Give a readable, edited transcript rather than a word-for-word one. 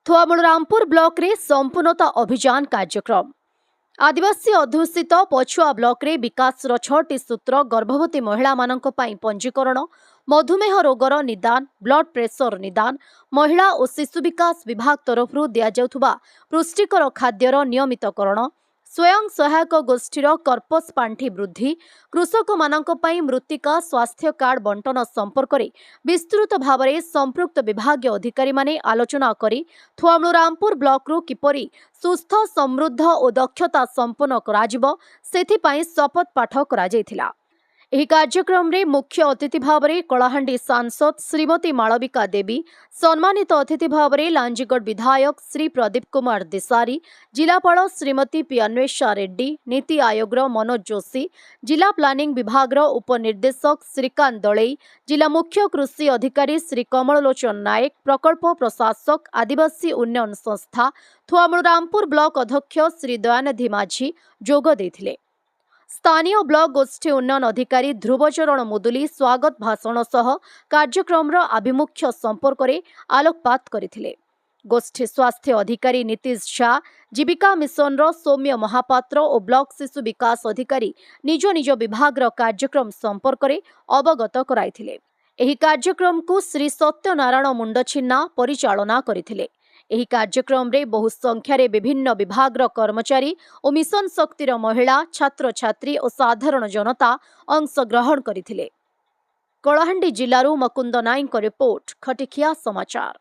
थुआमूलरामपुर block रे संपूर्णता अभियान कार्यक्रम आदिवासी अध्युषित पछुआ ब्लॉक रे विकास 6टी सूत्र गर्भवती महिला मानक पई पंजीकरण मधुमेह रोगर निदान ब्लड प्रेशर निदान महिला और शिशु विकास विभाग तरफ दिया जाउथुबा पुष्टिकर खाद्यर नियमितकरण स्वयं सहायक गोष्ठीर कर्पस पांठी वृद्धि कृषक मानक पई मृत्तिका स्वास्थ्य कार्ड बंटन संपर्क में विस्तृत भाव में संपृक्त विभाग अधिकारी माने आलोचना करी थुआमूलरामपुर ब्लॉक रु किपरि सुस्थ समृद्ध और दक्षता संपन्न कराजिबो सेथिपाई शपथ पाठ करा जायथिला। ଏହି କାର୍ଯ୍ୟକ୍ରମରେ ମୁଖ୍ୟ ଅତିଥି ଭାବରେ କଳାହାଣ୍ଡି ସାଂସଦ ଶ୍ରୀମତୀ ମାଳବିକା ଦେବୀ, ସମ୍ମାନିତ ଅତିଥି ଭାବରେ ଲାଞ୍ଜିଗଡ଼ ବିଧାୟକ ଶ୍ରୀ ପ୍ରଦୀପ କୁମାର ଦେଶାରୀ, ଜିଲ୍ଲାପାଳ ଶ୍ରୀମତୀ ପିୟାନ୍ୱେଶା ରେଡ୍ଡି, ନୀତି ଆୟୋଗର ମନୋଜ ଯୋଶୀ, ଜିଲ୍ଲା ପ୍ଲାନିଂ ବିଭାଗର ଉପନିର୍ଦ୍ଦେଶକ ଶ୍ରୀକାନ୍ତ ଦଳେଇ, ଜିଲ୍ଲା ମୁଖ୍ୟ କୃଷି ଅଧିକାରୀ ଶ୍ରୀ କମଳଲୋଚନ ନାୟକ, ପ୍ରକଳ୍ପ ପ୍ରଶାସକ ଆଦିବାସୀ ଉନ୍ନୟନ ସଂସ୍ଥା थुआमूलरामपुर ब्लॉक अध्यक्ष श्री दयानिधि माझी जोग देथिले। स्थानीय ब्लॉक गोष्ठी उन्नयन अधिकारी ध्रुवचरण मुदुली स्वागत भाषण सह कार्यक्रम आभिमुख्य संपर्क में आलोकपात करथिले। गोष्ठी स्वास्थ्य अधिकारी नीतीश झा, जीविका मिशन सौम्य महापात्र और ब्लॉक शिशु विकास अधिकारी निज निज विभाग कार्यक्रम संपर्क में अवगत कराइथिले। एही कार्यक्रम को श्री सत्यनारायण मुंडछिन्ना परिचालना करथिले। ଏହି କାର୍ଯ୍ୟକ୍ରମରେ ବହୁ ସଂଖ୍ୟାରେ ବିଭିନ୍ନ ବିଭାଗର କର୍ମଚାରୀ ଓ ମିଶନ ଶକ୍ତିର ମହିଳା, ଛାତ୍ରଛାତ୍ରୀ ଓ ସାଧାରଣ ଜନତା ଅଂଶଗ୍ରହଣ କରିଥିଲେ। କଳାହାଣ୍ଡି ଜିଲ୍ଲାରୁ ମକୁନ୍ଦ ନାୟକଙ୍କ ରିପୋର୍ଟ, ଖଟିଖିଆ ସମାଚାର।